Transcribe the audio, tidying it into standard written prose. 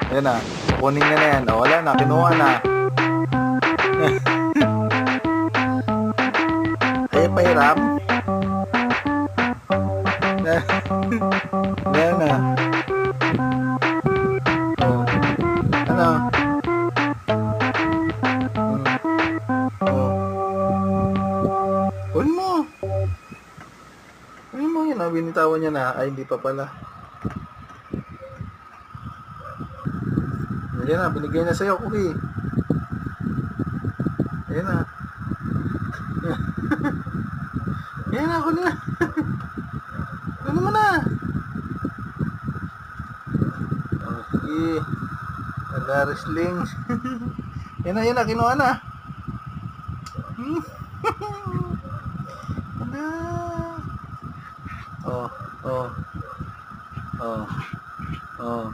Ayan na. Kukunin niya na yan. O, wala na. Kinuha na. Ayaw pa hiram. Ayan na. O. Ano? O. Kunin mo. Kunin mo yun. Binitawan niya na. Ay, hindi pa pala. Ayan na. Binigay na sa'yo, Cookie. Ayan na. Ayan na. Kunin na. Kunin mo na. Okay. Ada wrestling. Yan na. Kinuha na. Ada. Oh.